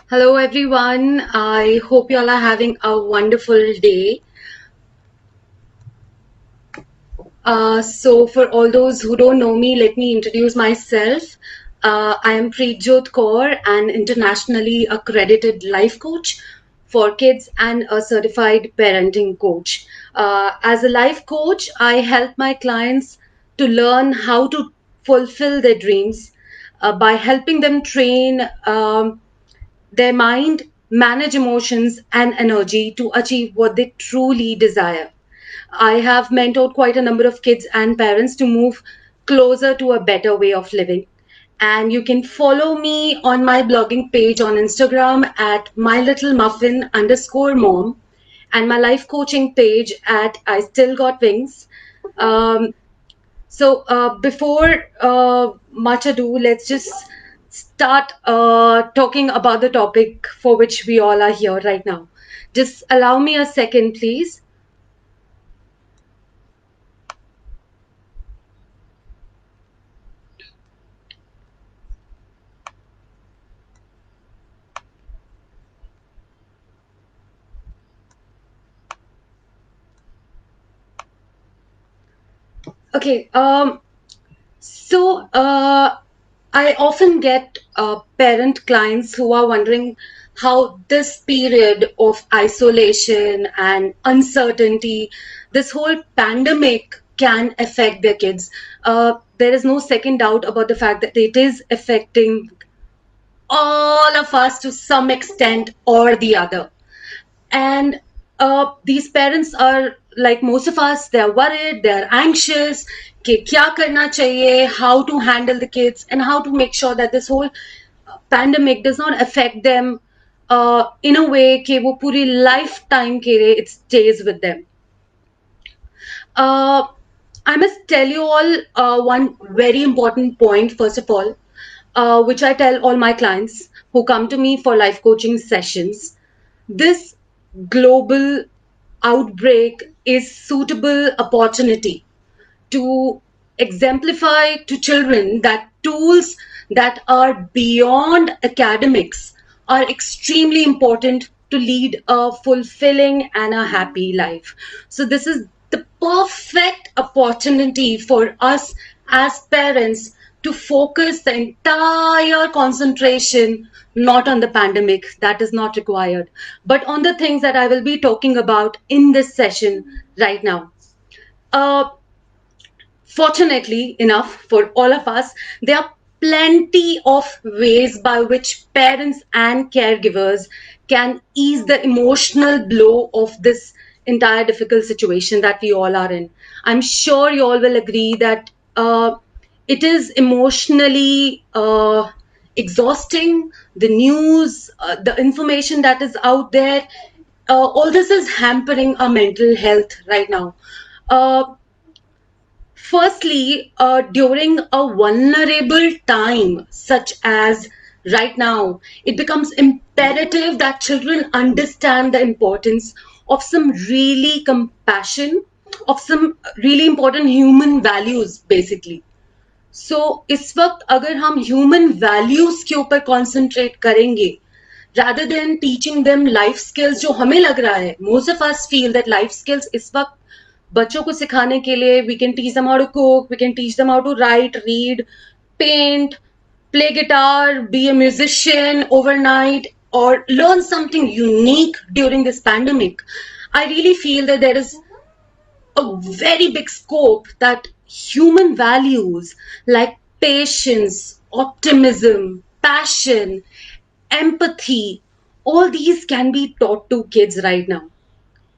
Hello, everyone. I hope you all are having a wonderful day. So, for all those who don't know me, let me introduce myself. I am Preetjot Kaur, an internationally accredited life coach for kids and a certified parenting coach. As a life coach, I help my clients to learn how to fulfill their dreams by helping them train their mind, manage emotions and energy to achieve what they truly desire. I have mentored quite a number of kids and parents to move closer to a better way of living. And you can follow me on my blogging page on Instagram at mylittlemuffin_mom and my life coaching page at I Still Got Wings. Um, before much ado, let's just start talking about the topic for which we all are here right now. Just allow me a second, please. Okay. I often get parent clients who are wondering how this period of isolation and uncertainty, this whole pandemic can affect their kids. There is no second doubt about the fact that it is affecting all of us to some extent or the other. And these parents are like most of us, they're worried, they're anxious कि क्या करना चाहिए, how to handle the kids and how to make sure that this whole pandemic does not affect them in a way कि वो पूरी lifetime के लिए it stays with them. uh, I must tell you all one very important point, first of all, which I tell all my clients who come to me for life coaching sessions. This global outbreak is suitable opportunity to exemplify to children that tools that are beyond academics are extremely important to lead a fulfilling and a happy life. So this is the perfect opportunity for us as parents to focus the entire concentration not on the pandemic, that is not required, but on the things that I will be talking about in this session right now. Uh, Fortunately enough for all of us, there are plenty of ways by which parents and caregivers can ease the emotional blow of this entire difficult situation that we all are in. I'm sure you all will agree that it is emotionally exhausting. The news, the information that is out there, all this is hampering our mental health right now. Firstly, during a vulnerable time such as right now, it becomes imperative that children understand the importance of some really compassion, of some really important human values, basically. So, इस वक्त अगर हम human values के ऊपर concentrate करेंगे, rather than teaching them life skills, जो हमें लग रहा है, most of us feel that life skills इस वक्त बच्चों को सिखाने के लिए we can teach them how to cook, we can teach them how to write, read, paint, play guitar, be a musician overnight, or learn something unique during this pandemic. I really feel that there is a very big scope that human values like patience, optimism, passion, empathy, all these can be taught to kids right now.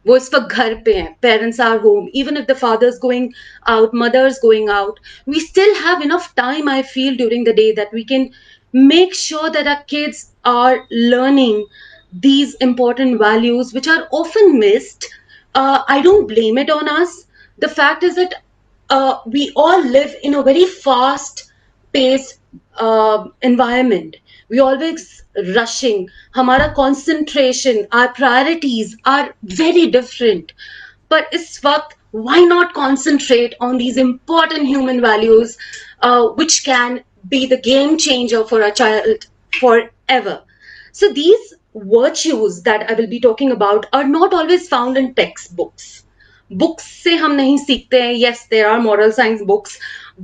वो इस वक्त घर पे हैं, parents are home, even if the father's going out, mother's going out, we still have enough time, I feel, during the day that we can make sure that our kids are learning these important values which are often missed. I don't blame it on us. The fact is that we all live in a very fast paced environment. We always rushing. Hamara concentration, our priorities are very different. But is waqt, why not concentrate on these important human values, which can be the game changer for a child forever? So these virtues that I will be talking about are not always found in textbooks. Books से हम नहीं सीखते हैं. Yes, there are moral science books,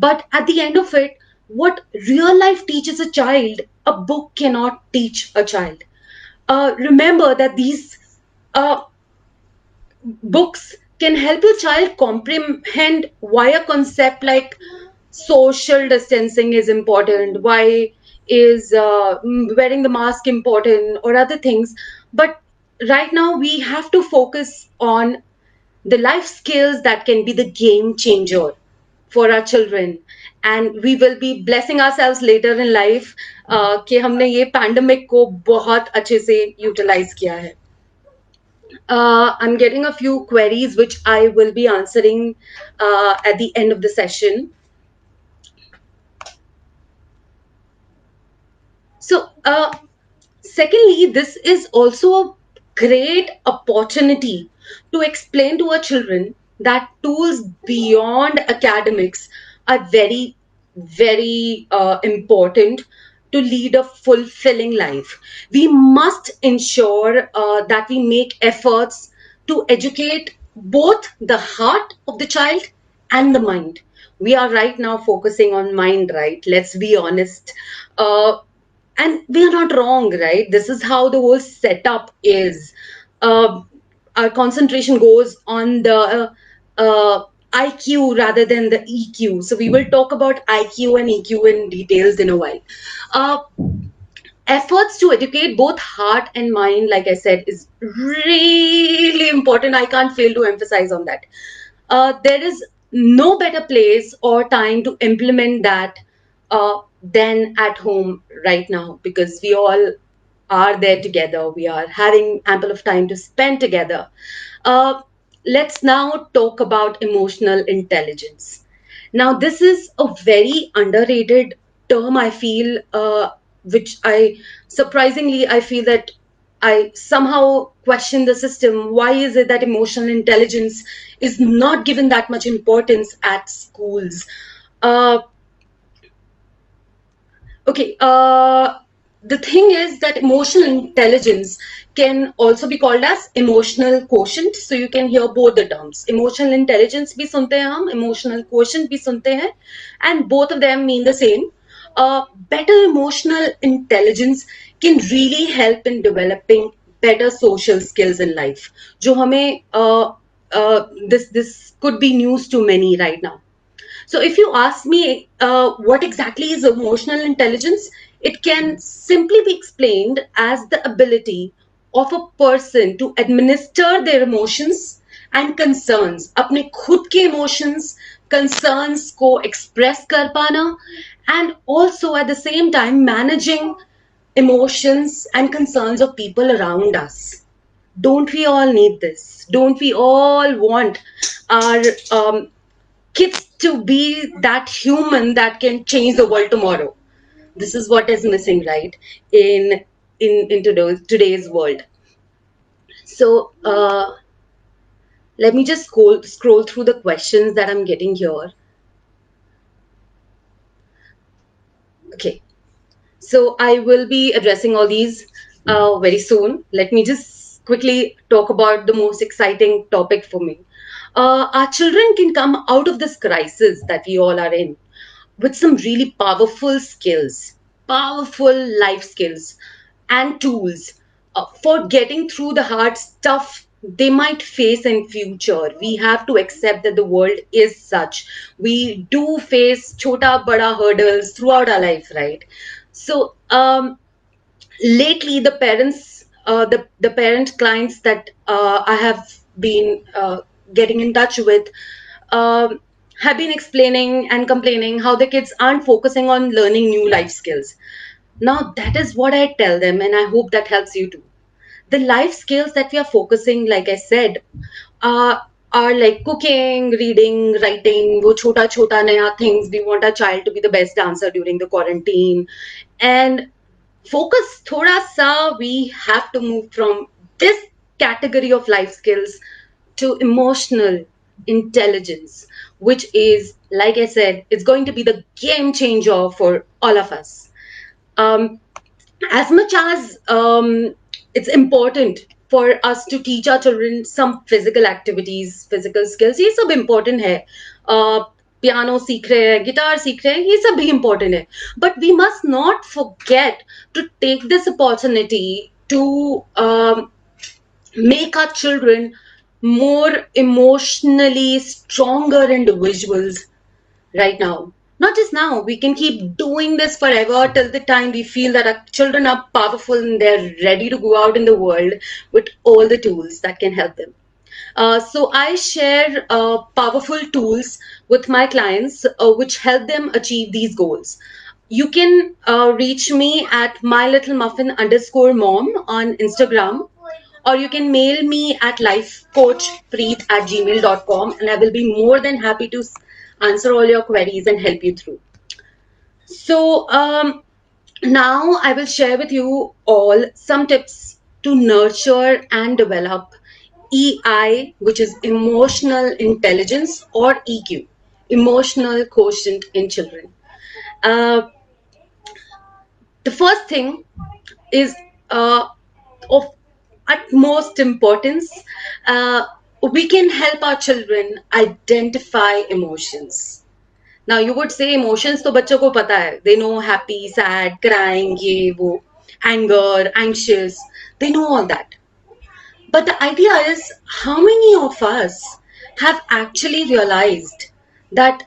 but at the end of it, what real life teaches a child, a book cannot teach a child. Remember that these uh, books can help your child comprehend why a concept like social distancing is important, why is wearing the mask important, or other things. But right now, we have to focus on the life skills that can be the game changer for our children. And we will be blessing ourselves later in life कि हमने ये pandemic को बहुत अच्छे से utilize किया है. I'm getting a few queries which I will be answering at the end of the session. So, secondly, this is also a great opportunity to explain to our children that tools beyond academics are very, very important to lead a fulfilling life. We must ensure that we make efforts to educate both the heart of the child and the mind. We are right now focusing on mind, right? Let's be honest. And we are not wrong, right? This is how the whole setup is. Our concentration goes on the IQ rather than the EQ. So we will talk about IQ and EQ in details in a while. Uh, Efforts to educate both heart and mind, like I said, is really important. I can't fail to emphasize on that. There is no better place or time to implement that than at home right now, because we all are there together. We are having ample of time to spend together. Uh, let's now talk about emotional intelligence. Now, this is a very underrated term, I feel, which I surprisingly I feel that I somehow question the system. Why is it that emotional intelligence is not given that much importance at schools? Uh, okay, the thing is that emotional intelligence can also be called as emotional quotient. So you can hear both the terms. Emotional intelligence bhi sunte hain hum, emotional quotient bhi sunte hain, and both of them mean the same. Better emotional intelligence can really help in developing better social skills in life. जो हमें this could be news to many right now. So if you ask me what exactly is emotional intelligence, it can simply be explained as the ability of a person to administer their emotions and concerns, अपने खुद के emotions, concerns को express कर पाना, and also at the same time managing emotions and concerns of people around us. Don't we all need this? Don't we all want our kids to be that human that can change the world tomorrow? This is what is missing, right, in today's world. So let me just scroll through the questions that I'm getting here. Okay, so I will be addressing all these very soon. Let me just quickly talk about the most exciting topic for me. Our children can come out of this crisis that we all are in with some really powerful skills, powerful life skills, and tools for getting through the hard stuff they might face in future. We have to accept that the world is such. We do face chota bada hurdles throughout our life, right? So lately, the parents, the parent clients that I have been getting in touch with, um have been explaining and complaining how the kids aren't focusing on learning new life skills. Now, that is what I tell them, and I hope that helps you too. The life skills that we are focusing, like I said, are like cooking, reading, writing, wo chota chota naya things. We want our child to be the best dancer during the quarantine. And focus thoda sa, we have to move from this category of life skills to emotional intelligence, which is, like I said, it's going to be the game changer for all of us. Um, as much as it's important for us to teach our children some physical activities, physical skills, ये सब important है. Piano सीख रहे हैं, guitar सीख रहे हैं, ये सब भी important है. But we must not forget to take this opportunity to make our children more emotionally stronger individuals right now. Not just now, we can keep doing this forever till the time we feel that our children are powerful and they're ready to go out in the world with all the tools that can help them. So I share powerful tools with my clients which help them achieve these goals. You can reach me at mylittlemuffin_mom on Instagram, or you can mail me at lifecoachpreet@gmail.com, and I will be more than happy to answer all your queries and help you through. So now I will share with you all some tips to nurture and develop EI, which is emotional intelligence, or EQ, emotional quotient in children. The first thing is of utmost importance. We can help our children identify emotions. Now you would say emotions तो बच्चों को पता है. They know happy, sad, crying, ये वो, anger, anxious. They know all that. But the idea is, how many of us have actually realized that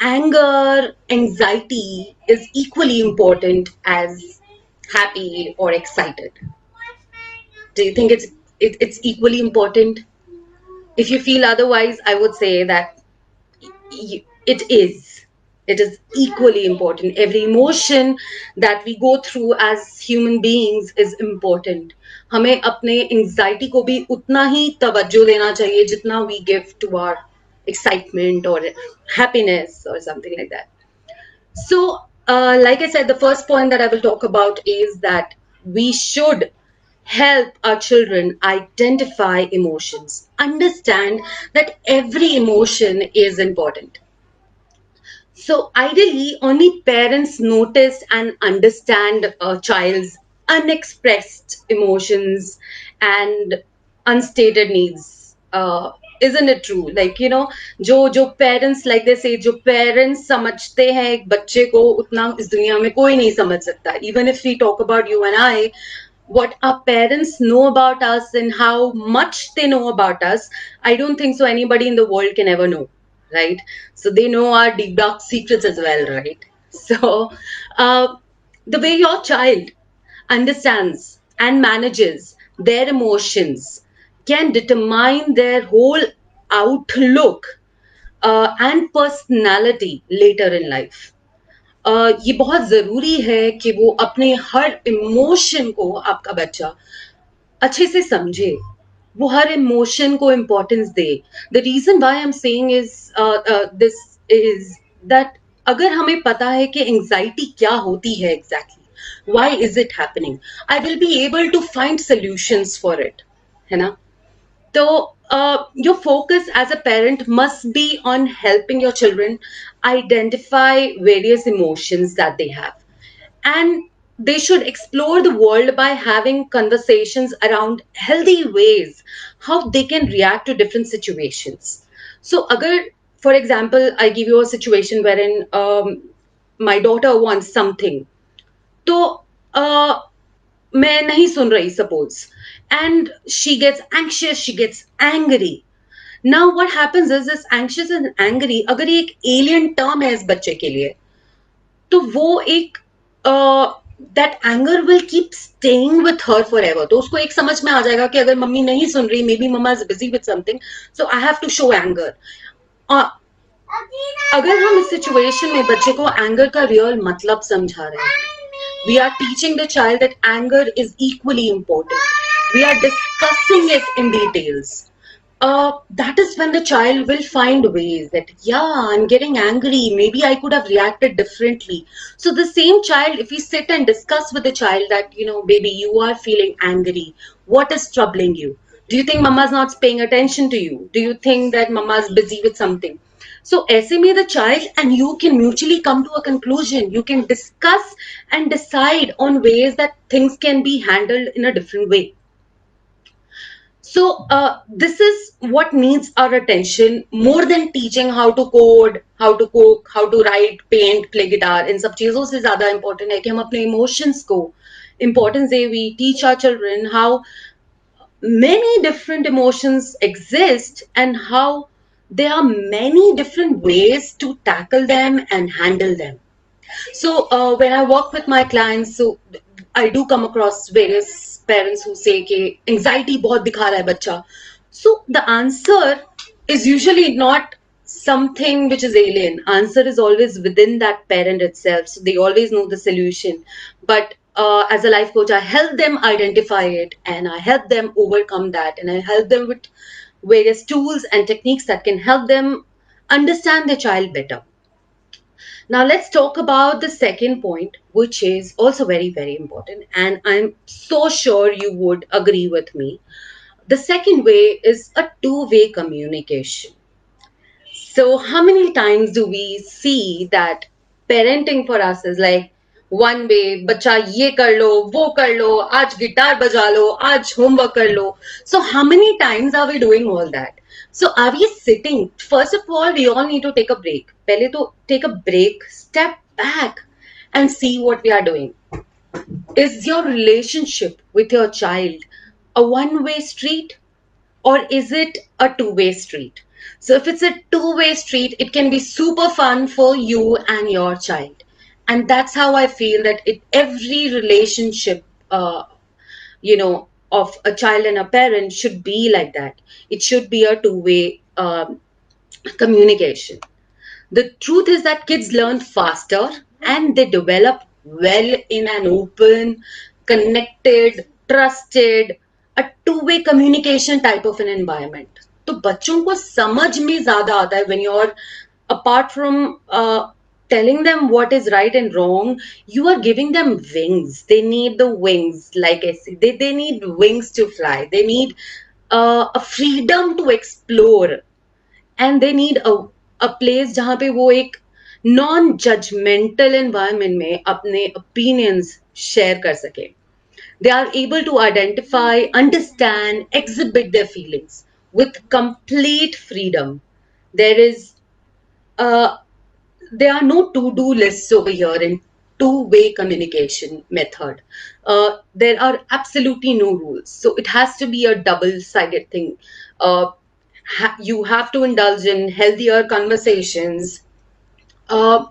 anger, anxiety is equally important as happy or excited? Do you think it's equally important? If you feel otherwise, I would say that it is. It is equally important. Every emotion that we go through as human beings is important. हमें अपने anxiety को भी उतना ही तवज्जो देना चाहिए जितना we give to our excitement or happiness or something like that. So, like I said, the first point that I will talk about is that we should help our children identify emotions, understand that every emotion is important. So ideally, only parents notice and understand a child's unexpressed emotions and unstated needs. Isn't it true? Like, you know, जो parents, like they say, जो parents समझते हैं एक बच्चे को उतना इस दुनिया में कोई नहीं समझ सकता. Even if we talk about you and I, what our parents know about us and how much they know about us, I don't think so anybody in the world can ever know, right? So they know our deep dark secrets as well, right? So the way your child understands and manages their emotions can determine their whole outlook and personality later in life. ये बहुत ज़रूरी है कि वो अपने हर emotion को आपका बच्चा अच्छे से समझे, वो हर इमोशन को इम्पोर्टेंस दे. The reason why I am saying is this is that अगर हमें पता है कि एंजाइटी क्या होती है exactly, why is it happening, I will be able to find solutions for it, है ना? So your focus as a parent must be on helping your children identify various emotions that they have, and they should explore the world by having conversations around healthy ways how they can react to different situations. So agar, for example, I give you a situation wherein my daughter wants something, तो मैं नहीं सुन रही suppose, and she gets anxious, she gets angry. Now what happens is this anxious and angry, अगर ये एक alien term है इस बच्चे के लिए, तो वो एक that anger will keep staying with her forever. तो उसको एक समझ में आ जाएगा कि अगर मम्मी नहीं सुन रही, maybe mama is busy with something, so I have to show anger. अगर हम इस सिचुएशन में बच्चे को एंगर का रियल मतलब समझा रहे हैं, we are teaching the child that anger is equally important. We are discussing it in details. That is when the child will find ways that, yeah, I'm getting angry. Maybe I could have reacted differently. So the same child, if we sit and discuss with the child that, you know, baby, you are feeling angry. What is troubling you? Do you think mama's not paying attention to you? Do you think that mama's busy with something? So ऐसे में the child and you can mutually come to a conclusion. You can discuss and decide on ways that things can be handled in a different way. So this is what needs our attention more than teaching how to code, how to cook, how to write, paint, play guitar. इन सब चीजों से ज़्यादा important है कि हम अपने emotions को importance they. We teach our children how many different emotions exist and how there are many different ways to tackle them and handle them. So when I work with my clients, so I do come across various parents who say कि anxiety बहुत दिखा रहा है बच्चा. So the answer is usually not something which is alien. Answer is always within that parent itself. So they always know the solution. But as a life coach, I help them identify it and I help them overcome that, and I help them with various tools and techniques that can help them understand their child better. Now let's talk about the second point, which is also very, very important. And I'm so sure you would agree with me. The second way is a two-way communication. So how many times do we see that parenting for us is like one way, बच्चा ये कर लो, वो कर लो, आज guitar बजा लो, आज homework कर लो. So how many times are we doing all that? So are we sitting? First of all, we all need to take a break. पहले तो take a break, step back and see what we are doing. Is your relationship with your child a one-way street or is it a two-way street? So if it's a two-way street, it can be super fun for you and your child. And that's how I feel that every relationship, of a child and a parent should be like that. It should be a two-way communication. The truth is that kids learn faster and they develop well in an open, connected, trusted, a two-way communication type of an environment. तो बच्चों को समझ में ज़्यादा आता है when you're apart from telling them what is right and wrong, you are giving them wings. They need the wings, like I said. They need wings to fly. They need a freedom to explore. And they need a place जहाँ पे वो एक non-judgmental environment में अपने opinions share कर सके. They are able to identify, understand, exhibit their feelings with complete freedom. There are no to-do lists over here in two-way communication method. There are absolutely no rules. So it has to be a double-sided thing. You have to indulge in healthier conversations. A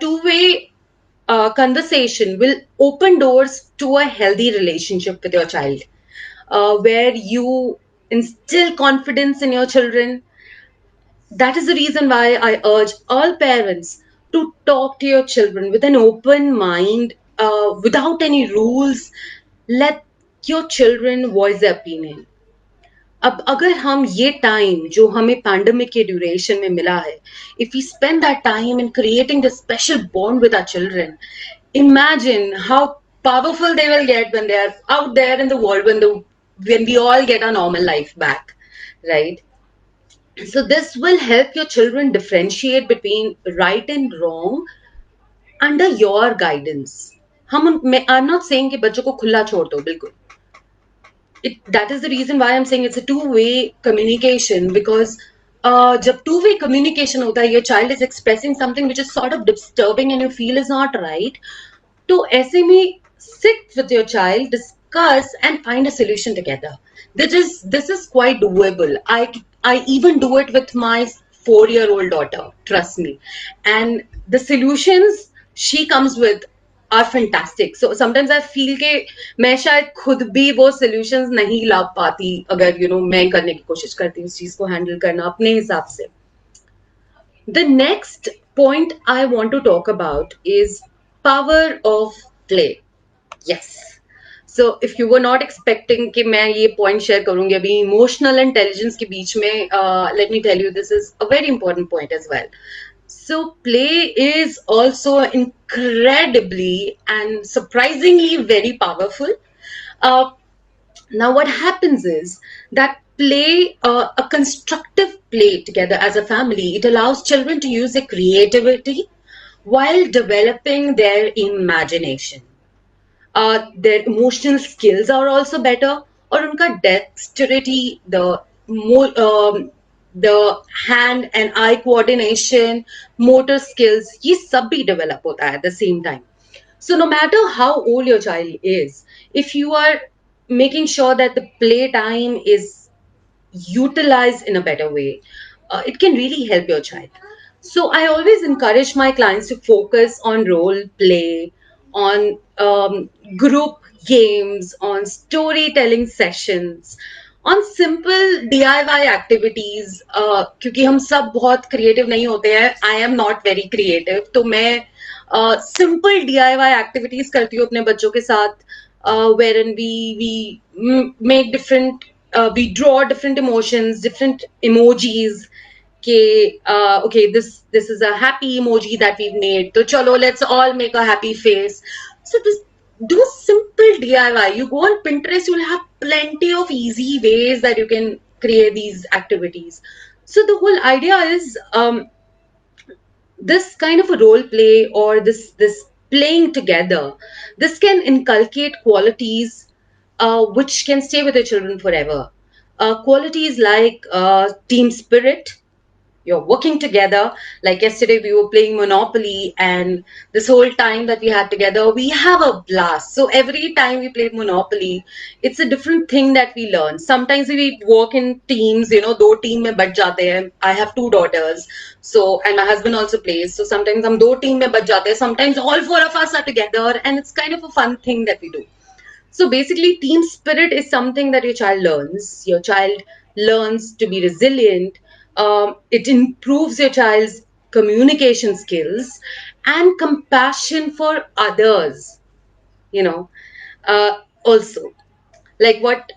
two-way conversation will open doors to a healthy relationship with your child, where you instill confidence in your children. That is the reason why I urge all parents to talk to your children with an open mind, without any rules. Let your children voice their opinion. अब अगर हम ये time जो हमें pandemic के duration में मिला है, if we spend that time in creating this special bond with our children, imagine how powerful they will get when they are out there in the world, when we all get our normal life back, right? So this will help your children differentiate between right and wrong under your guidance. I'm not saying कि बच्चों को खुला छोड़ दो, बिल्कुल. That is the reason why I'm saying it's a two-way communication, because जब two-way communication होता है, your child is expressing something which is sort of disturbing and you feel is not right, तो ऐसे में sit with your child, discuss and find a solution together. This is quite doable. I even do it with my 4-year-old daughter, trust me. And the solutions she comes with are fantastic. So sometimes I feel कि मैं शायद खुद भी वो solutions नहीं ला पाती अगर मैं करने की कोशिश करती हूँ उस चीज को handle करना अपने हिसाब से. The next point I want to talk about is power of play. Yes. So if you were not expecting कि मैं ये point share करूँगी अभी emotional intelligence के बीच में, let me tell you, this is a very important point as well. So play is also incredibly and surprisingly very powerful. Now what happens is that play a constructive play together as a family, it allows children to use their creativity while developing their imagination. Their emotional skills are also better, और उनका dexterity, the hand and eye coordination, motor skills, ये सब भी develop होता है at the same time. So no matter how old your child is, if you are making sure that the play time is utilized in a better way, it can really help your child. So I always encourage my clients to focus on role play, on group games, on storytelling sessions, on simple DIY activities. क्योंकि हम सब बहुत creative नहीं होते हैं. I am not very creative, तो मैं simple DIY activities करती हूँ अपने बच्चों के साथ, wherein we make different we draw different emotions, different emojis. Okay, this is a happy emoji that we've made. So chalo, let's all make a happy face. So this do simple DIY. You go on Pinterest, you'll have plenty of easy ways that you can create these activities. So the whole idea is this kind of a role play, or this playing together, this can inculcate qualities which can stay with the children forever. Qualities like team spirit. You're working together. Like yesterday, we were playing Monopoly, and this whole time that we had together, we have a blast. So every time we played Monopoly, it's a different thing that we learn. Sometimes we work in teams, दो team में but जाते हैं. I have two daughters, so and my husband also plays. So sometimes हम दो team में but जाते हैं. Sometimes all four of us are together, and it's kind of a fun thing that we do. So basically, team spirit is something that your child learns. Your child learns to be resilient. It improves your child's communication skills and compassion for others. Also, like what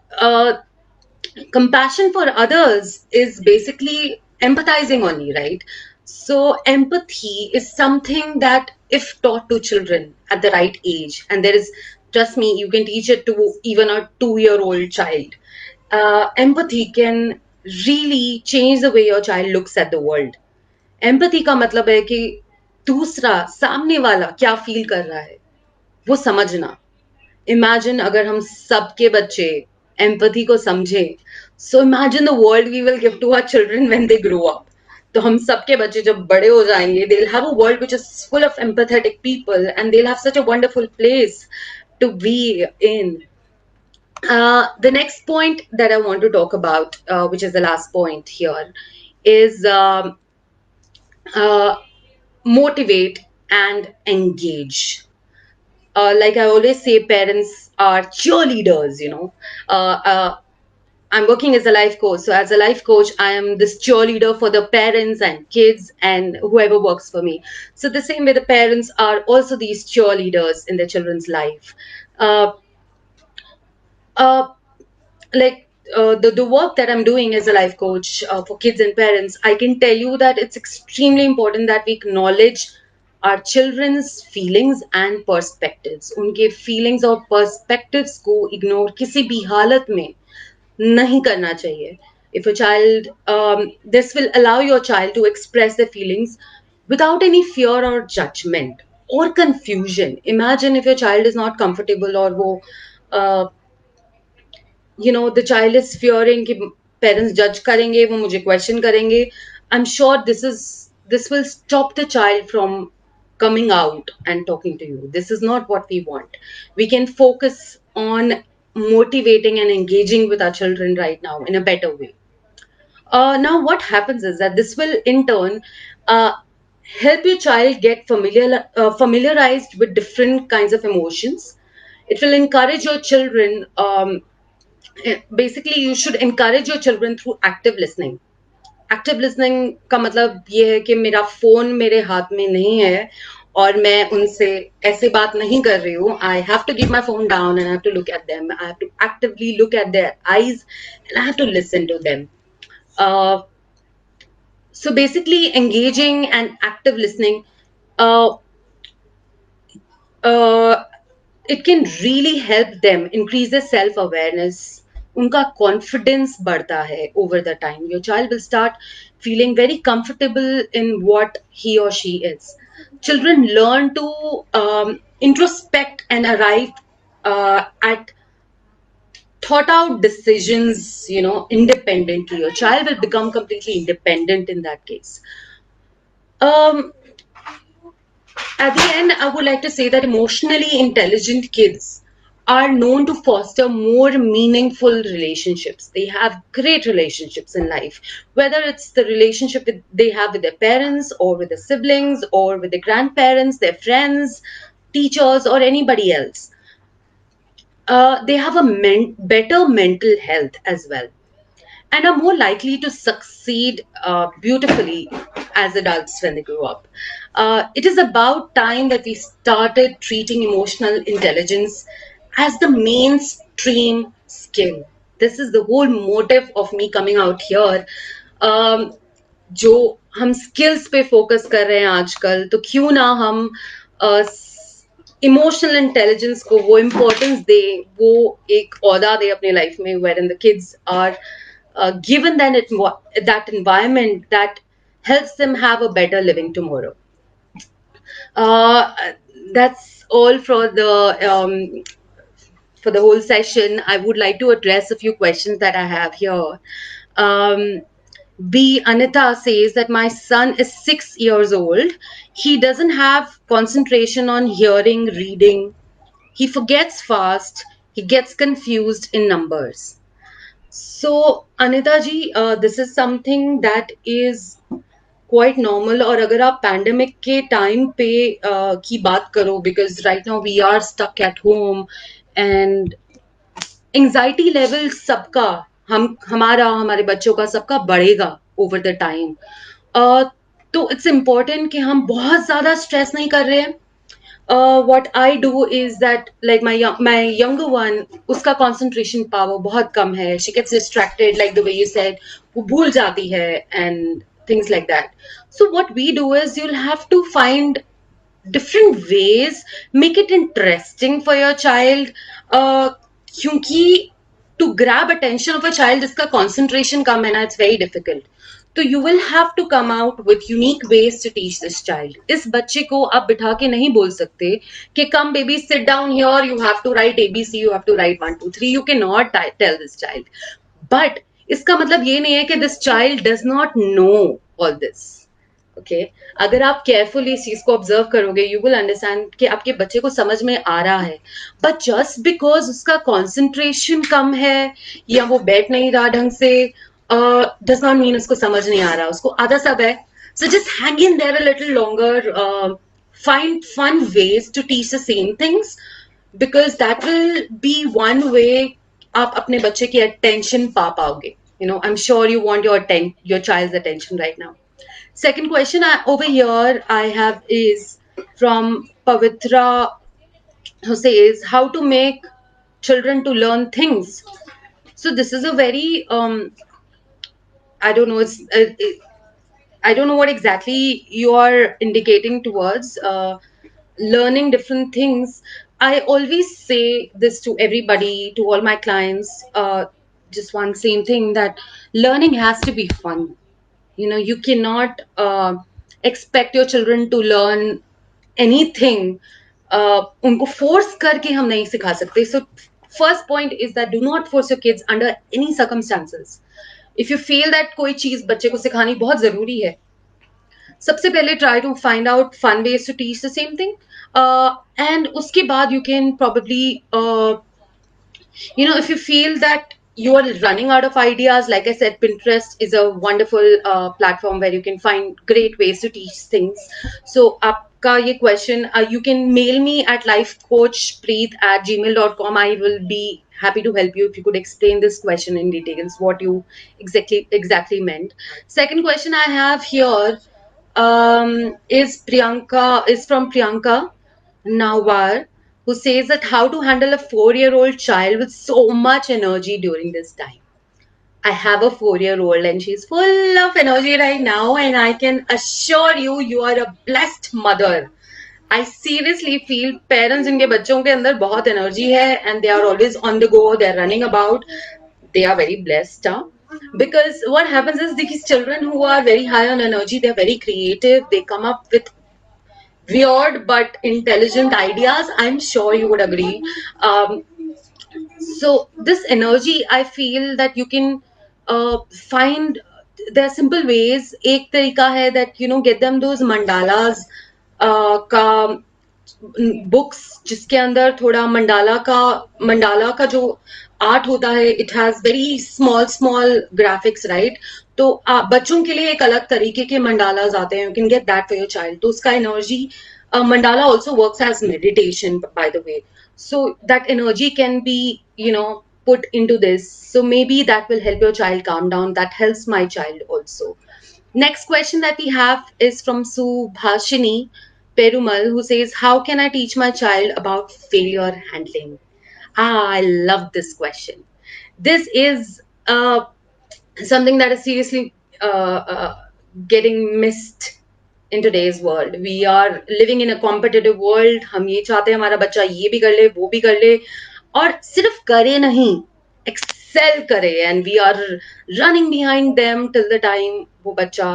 compassion for others is basically empathizing only, right? So empathy is something that if taught to children at the right age, and there is, trust me, you can teach it to even a 2-year-old child. Empathy can really change the way your child looks at the world. Empathy का मतलब है कि दूसरा, सामने वाला क्या feel कर रहा है वो समझना. Imagine अगर हम सबके बच्चे empathy को समझे, so imagine the world we will give to our children when they grow up. तो हम सबके बच्चे जब बड़े हो जाएंगे, they'll have a world which is full of empathetic people, and they'll have such a wonderful place to be in. The next point that I want to talk about, which is the last point here, is motivate and engage. Like I always say, parents are cheerleaders, I'm working as a life coach. So as a life coach, I am this cheerleader for the parents and kids and whoever works for me. So the same way the parents are also these cheerleaders in their children's life. The work that I'm doing as a life coach for kids and parents, I can tell you that it's extremely important that we acknowledge our children's feelings and perspectives. उनके feelings और perspectives को ignore किसी भी हालत में नहीं करना चाहिए. If a child, this will allow your child to express their feelings without any fear or judgment or confusion. Imagine if your child is not comfortable, or वो the child is fearing कि parents judge करेंगे, वो मुझे question करेंगे. I'm sure this will stop the child from coming out and talking to you. This is not what we want. We can focus on motivating and engaging with our children right now in a better way. Now what happens is that this will in turn help your child get familiarized with different kinds of emotions. It will encourage your children, basically you should encourage your children through active listening. Active listening का मतलब ये है कि मेरा phone मेरे हाथ में नहीं है और मैं उनसे ऐसे बात नहीं कर रही हूँ. I have to keep my phone down and I have to look at them. I have to actively look at their eyes and I have to listen to them. So basically engaging and active listening, it can really help them increase their self-awareness, उनका confidence बढ़ता है over the time. Your child will start feeling very comfortable in what he or she is. Children learn to introspect and arrive at thought out decisions, independently. Your child will become completely independent in that case. Um, at the end, I would like to say that emotionally intelligent kids are known to foster more meaningful relationships. They have great relationships in life, whether it's the relationship they have with their parents or with their siblings or with their grandparents, their friends, teachers, or anybody else. They have a better mental health as well, and are more likely to succeed beautifully as adults when they grow up. It is about time that we started treating emotional intelligence as the mainstream skill. This is the whole motive of me coming out here. जो हम skills पे focus कर रहे हैं आजकल, तो क्यों ना हम इमोशनल इंटेलिजेंस को वो इम्पोर्टेंस दे, वो एक औदा दे अपने लाइफ में, where in the kids are given that environment that helps them have a better living tomorrow. That's all for the whole session. I would like to address a few questions that I have here. B. Anita says that my son is 6 years old. He doesn't have concentration on hearing, reading. He forgets fast. He gets confused in numbers. So, Anita ji, this is something that is quite normal. और अगर आप pandemic के time पे की बात करो, because right now we are stuck at home and anxiety level सबका, हमारे बच्चों का सबका बढ़ेगा over the time. तो it's important कि हम बहुत ज़्यादा stress नहीं कर रहे हैं. What I do is that, like my younger one, उसका concentration power बहुत कम है. She gets distracted, like the way you said, वो भूल जाती है and things like that. So what we do is, you'll have to find different ways, make it interesting for your child. क्योंकि to grab attention of a child जिसका concentration कम है ना, it's very difficult. तो you will have to come out with unique ways to teach this child. इस बच्चे को आप बिठा के नहीं बोल सकते कि come baby sit down here, you have to write ABC, you have to write 1 2 3. You cannot tell this child. But इसका मतलब ये नहीं है कि this child does not know all this. Okay? अगर आप carefully इस चीज को observe करोगे, you will understand कि आपके बच्चे को समझ में आ रहा है. But just because उसका concentration कम है या वो बैठ नहीं रहा ढंग से, does not mean उसको समझ नहीं आ रहा, उसको आधा सब है. So just hang in there a little longer, find fun ways to teach the same things, because that will be one way आप अपने बच्चे की attention पा पाओगे. I'm sure you want your child's attention right now. Second question over here I have is from Pavitra, who says how to make children to learn things. So this is a very I don't know. I don't know what exactly you are indicating towards learning different things. I always say this to everybody, to all my clients, just one same thing, that learning has to be fun. You cannot expect your children to learn anything. उनको force करके हम नहीं सिखा सकते. So first point is that do not force your kids under any circumstances. If you feel that कोई चीज बच्चे को सिखानी बहुत जरूरी है, सबसे पहले try to find out fun ways to teach the same thing, and उसके बाद you can probably if you feel that you are running out of ideas, like I said, Pinterest is a wonderful platform where you can find great ways to teach things. So आपका ये question, you can mail me at lifecoachpreet@gmail.com. I will be happy to help you if you could explain this question in details, what you exactly meant. Second question I have here is from Priyanka Nawar, who says that how to handle a 4-year-old child with so much energy during this time. I have a 4-year-old and she's full of energy right now, and I can assure you, you are a blessed mother. I seriously feel parents जिनके बच्चों के अंदर बहुत energy है and they are always on the go, they are running about, they are very blessed. Because what happens is these children who are very high on energy, they're very creative. They come up with weird but intelligent ideas. I'm sure you would agree. So this energy, I feel that you can find, there are simple ways. एक तरीका है that get them those mandalas का books जिसके अंदर थोड़ा mandala का जो art होता है, it has very small small graphics, right? तो बच्चों के लिए एक अलग तरीके के मंडालाज आते हैं, you can get that for your child. तो उसका energy, mandala also works as meditation, by the way, so that energy can be put into this. So maybe that will help your child calm down. That helps my child also. Next question that we have is from Subhashini Perumal, who says, how can I teach my child about failure handling? I love this question. This is something that is seriously getting missed in today's world. We are living in a competitive world. हम ये चाहते हैं हमारा बच्चा ये भी कर ले, वो भी कर ले, और सिर्फ करे नहीं, excel करे, and we are running behind them till the time वो बच्चा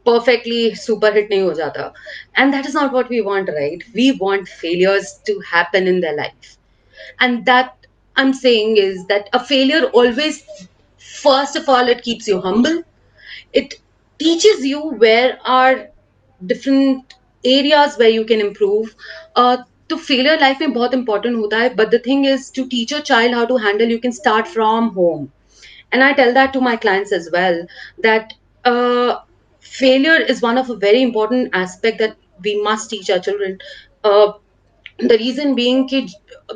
perfectly super hit नहीं हो जाता. And that is not what we want, right? We want failures to happen in their life. And that I'm saying is that a failure always, first of all, it keeps you humble. It teaches you where are different areas where you can improve. तो failure life में बहुत important होता है, but the thing is to teach your child how to handle, you can start from home. And I tell that to my clients as well, that failure is one of a very important aspect that we must teach our children. The reason being कि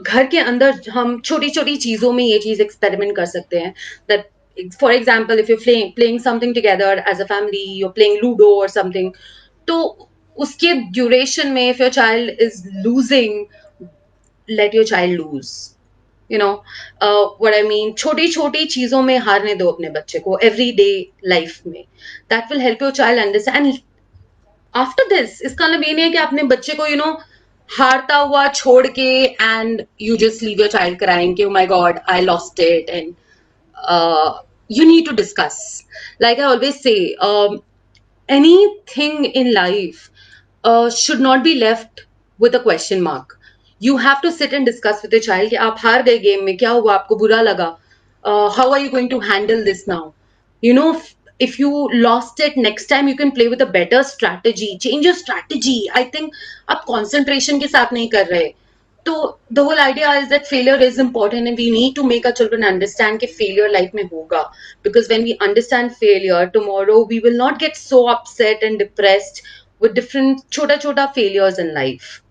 घर के अंदर हम छोटी छोटी चीजों में ये चीज एक्सपेरिमेंट कर सकते हैं. That for example, if you're playing something together as a family, you're playing Ludo or something, तो उसके ड्यूरेशन में if your child is losing, let your child lose. What I mean, छोटी छोटी चीजों में हारने दो अपने बच्चे को everyday life में. That will help your child understand. And after this, इसका मतलब ये नहीं है कि अपने बच्चे को हारता हुआ छोड़ के and you just leave your child crying कि oh my god, I lost it. And you need to discuss. Like I always say, anything in life should not be left with a question mark. You have to sit and discuss with your child कि आप हार गए game में, क्या हुआ, आपको बुरा लगा, how are you going to handle this now? If you lost it, next time you can play with a better strategy. Change your strategy. I think आप concentration के साथ नहीं कर रहे. So the whole idea is that failure is important, and we need to make our children understand कि failure life में होगा. Because when we understand failure, tomorrow we will not get so upset and depressed with different chota failures in life.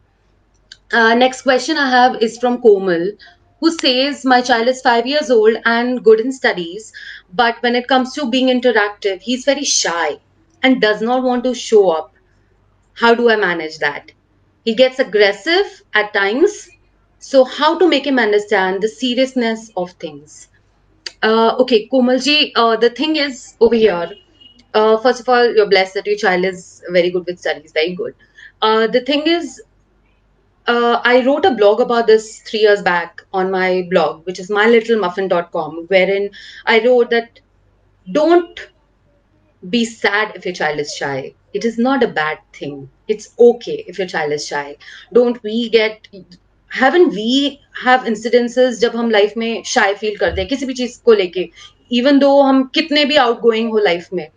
Next question I have is from Komal, who says, my child is 5 years old and good in studies, but when it comes to being interactive, he's very shy and does not want to show up. How do I manage that? He gets aggressive at times. So how to make him understand the seriousness of things? Okay, Komalji, the thing is over here, first of all, you're blessed that your child is very good with studies, very good. The thing is, I wrote a blog about this 3 years back on my blog, which is mylittlemuffin.com, wherein I wrote that don't be sad if your child is shy. It is not a bad thing. It's okay if your child is shy. Haven't we have incidences जब हम life में shy feel करते हैं किसी भी चीज को लेके, even though हम कितने भी outgoing हो life में.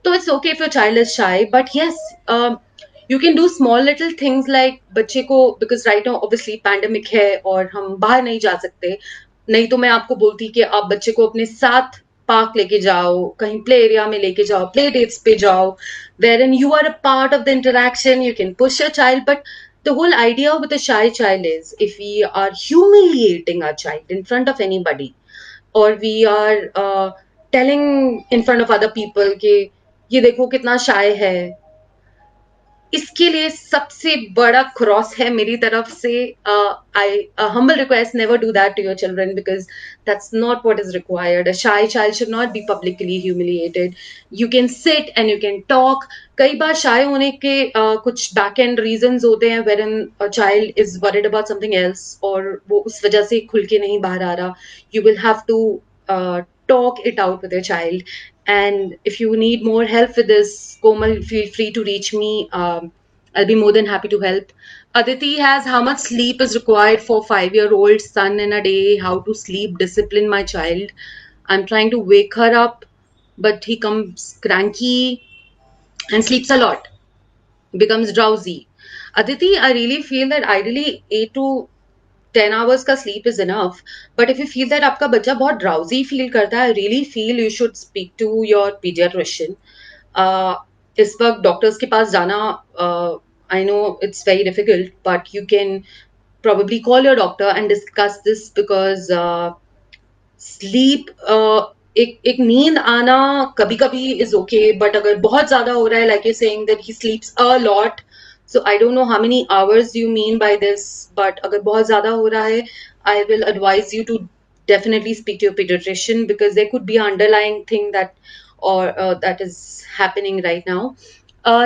So it's okay if your child is shy, but yes, you can do small little things like बच्चे को, because right now obviously pandemic है और हम बाहर नहीं जा सकते, नहीं तो मैं आपको बोलती कि आप बच्चे को अपने साथ पार्क लेके जाओ, कहीं प्ले एरिया में लेके जाओ, प्ले डेट्स पे जाओ, wherein you are a part of the interaction, you can push your child. But the whole idea with a shy child is, if we are humiliating our child in front of anybody, or we are telling in front of other people कि ये देखो कितना shy है, इसके लिए सबसे बड़ा cross है मेरी तरफ से. I humble request, never do that to your children, because that's not what is required. A shy child should not be publicly humiliated. You can sit and you can talk. कई बार shy होने के कुछ back end reasons होते हैं wherein a child is worried about something else, और वो उस वजह से खुल के नहीं बाहर आ रहा. You will have to talk it out with your child. And if you need more help with this, Komal, feel free to reach me. I'll be more than happy to help. Aditi has how much sleep is required for 5-year-old son in a day, how to sleep discipline my child. I'm trying to wake her up, but he comes cranky and sleeps a lot, becomes drowsy. Aditi, I really feel that ideally 8 to 10 hours का sleep is enough. But if you feel that आपका बच्चा बहुत drowsy feel करता है, I really feel you should speak to your pediatrician. इस वक्त doctors के पास जाना, I know it's very difficult, but you can probably call your doctor and discuss this because sleep एक नींद आना कभी कभी इज ओके, बट अगर बहुत ज्यादा हो रहा है, like you saying that he sleeps a lot, so I don't know how many hours you mean by this, but अगर बहुत ज्यादा हो रहा है, I will advise you to definitely speak to your pediatrician because there could be an underlying thing that is happening right now.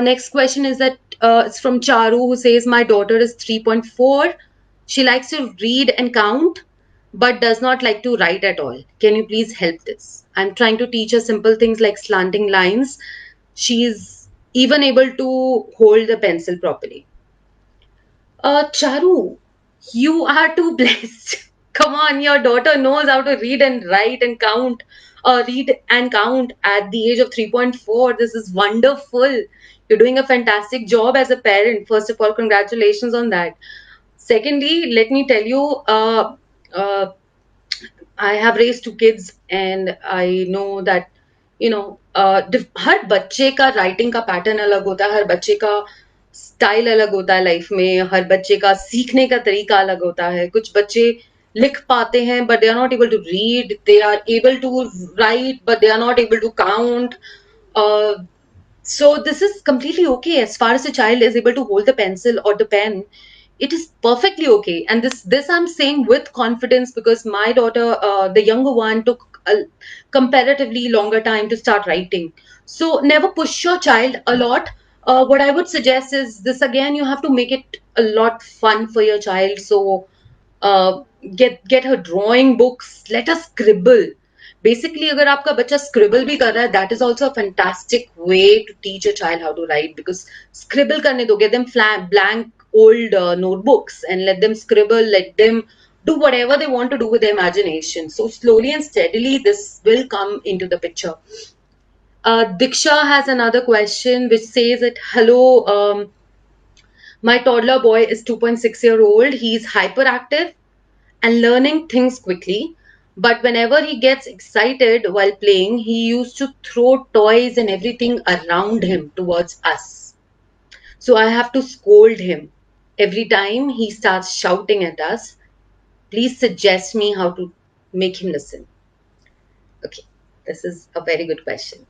Next question is that it's from Charu, who says my daughter is 3.4. She likes to read and count but does not like to write at all. Can you please help this? I'm trying to teach her simple things like slanting lines. She's even able to hold the pencil properly. Charu, you are too blessed. Come on, your daughter knows how to read and write and count. Read and count at the age of 3.4. This is wonderful. You're doing a fantastic job as a parent. First of all, congratulations on that. Secondly, let me tell you, uh, I have raised 2 kids and I know that हर बच्चे का writing का pattern अलग होता है, हर बच्चे का style अलग होता है लाइफ में, हर बच्चे का सीखने का तरीका अलग होता है. कुछ बच्चे लिख पाते हैं but they are not able to read, they are able to write but they are not able to count. So this is completely okay as far as a child is able to hold the pencil or the pen. It is perfectly okay, and this I'm saying with confidence because my daughter, the younger one, took a comparatively longer time to start writing. So never push your child a lot. What I would suggest is this, again, you have to make it a lot fun for your child. So uh, get her drawing books, let her scribble. Basically, अगर आपका बच्चा scribble भी कर रहा है, that is also a fantastic way to teach a child how to write, because scribble करने दो, get them blank old notebooks and let them scribble, let them do whatever they want to do with their imagination. So slowly and steadily, this will come into the picture. Diksha has another question which says that, hello, my toddler boy is 2.6-year-old. He's hyperactive and learning things quickly. But whenever he gets excited while playing, he used to throw toys and everything around him towards us. So I have to scold him every time he starts shouting at us. Please suggest me how to make him listen. Okay, this is a very good question.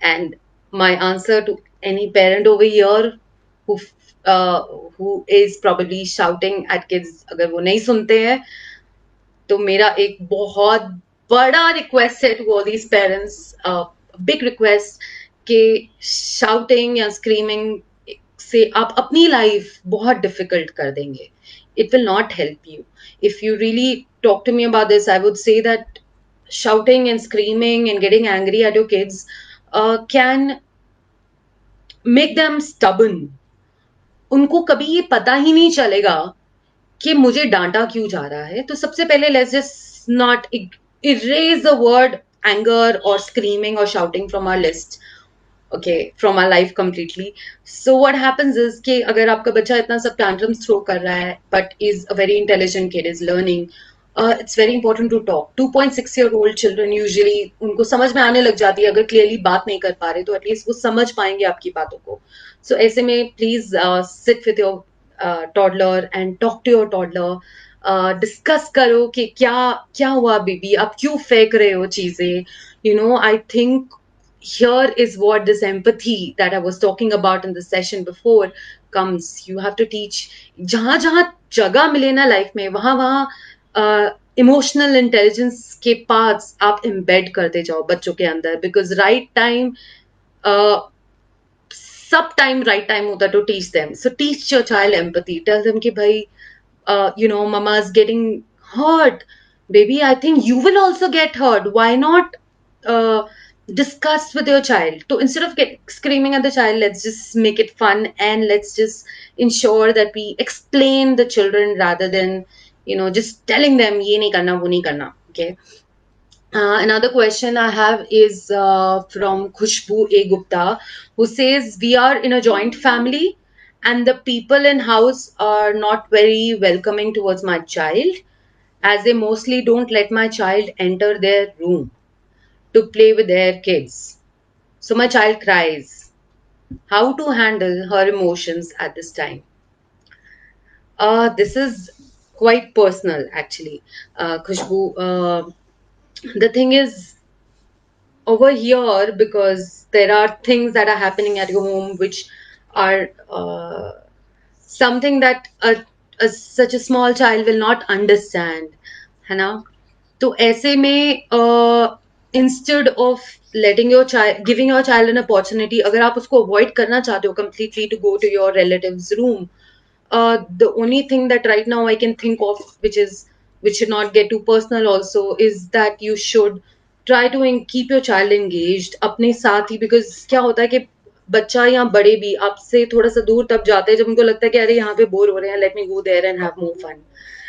And my answer to any parent over here who is probably shouting at kids, अगर वो नहीं सुनते हैं, तो मेरा एक बहुत बड़ा रिक्वेस्ट है to all these parents, big request, कि शाउटिंग या स्क्रीमिंग से आप अपनी लाइफ बहुत डिफिकल्ट कर देंगे. It will not help you. If you really talk to me about this, I would say that shouting and screaming and getting angry at your kids can make them stubborn. उनको कभी ये पता ही नहीं चलेगा कि मुझे डांटा क्यों जा रहा है. तो सबसे पहले let's just not erase the word anger or screaming or shouting from our list, okay, from our life completely. So what happens is कि अगर आपका बच्चा इतना सब tantrums throw कर रहा है but is a very intelligent kid, is learning, it's very important to talk. 2.6-year-old children usually उनको समझ में आने लग जाती है. अगर क्लियरली बात नहीं कर पा रहे तो एटलीस्ट वो समझ पाएंगे आपकी बातों को. सो ऐसे में please sit with your toddler and talk to your toddler. Discuss करो कि क्या क्या हुआ बेबी, आप क्यों फेंक रहे हो चीजें. I think here is what this empathy that I was talking about in the session before comes. You have to teach. जहां जहां जगह मिले ना लाइफ में, वहां वहां इमोशनल इंटेलिजेंस के पार्ट्स आप एम्बेड करते जाओ बच्चों के अंदर, बिकॉज राइट टाइम, सब टाइम राइट टाइम होता है to teach them. So teach your child empathy. Tell them कि भाई, mama is getting hurt, baby, I think you will also get hurt. Why not discuss with your child. So instead of screaming at the child, let's just make it fun and let's just ensure that we explain the children rather than just telling them ye nahi karna, wo nahi karna. Okay. Another question I have is from Khushbu A. Gupta, who says, we are in a joint family and the people in house are not very welcoming towards my child, as they mostly don't let my child enter their room to play with their kids. So my child cries. How to handle her emotions at this time? This is quite personal, actually, Khushbu. The thing is, over here, because there are things that are happening at your home which are something that such a small child will not understand, है ना? तो ऐसे में instead of letting your child, giving your child an opportunity, अगर आप उसको avoid करना चाहते हो completely to go to your relative's room, the only thing that right now I can think of, which should not get too personal also, is that you should try to keep your child engaged अपने साथ ही, because क्या होता है कि बच्चा या बड़े भी आपसे थोड़ा सा दूर तब जाते हैं जब उनको लगता है कि अरे यहाँ पे बोर हो रहे हैं, let me go there and have more fun.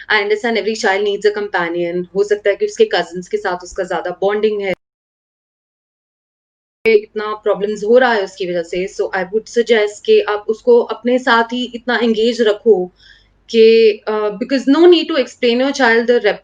I understand every child needs a companion. हो सकता है कि उसके कजिन्स के साथ उसका ज्यादा बॉन्डिंग है, इतना प्रॉब्लम्स हो रहा है उसकी वजह से. सो आई वुड सजेस्ट कि आप उसको अपने साथ ही इतना एंगेज रखो कि because no need to explain your child the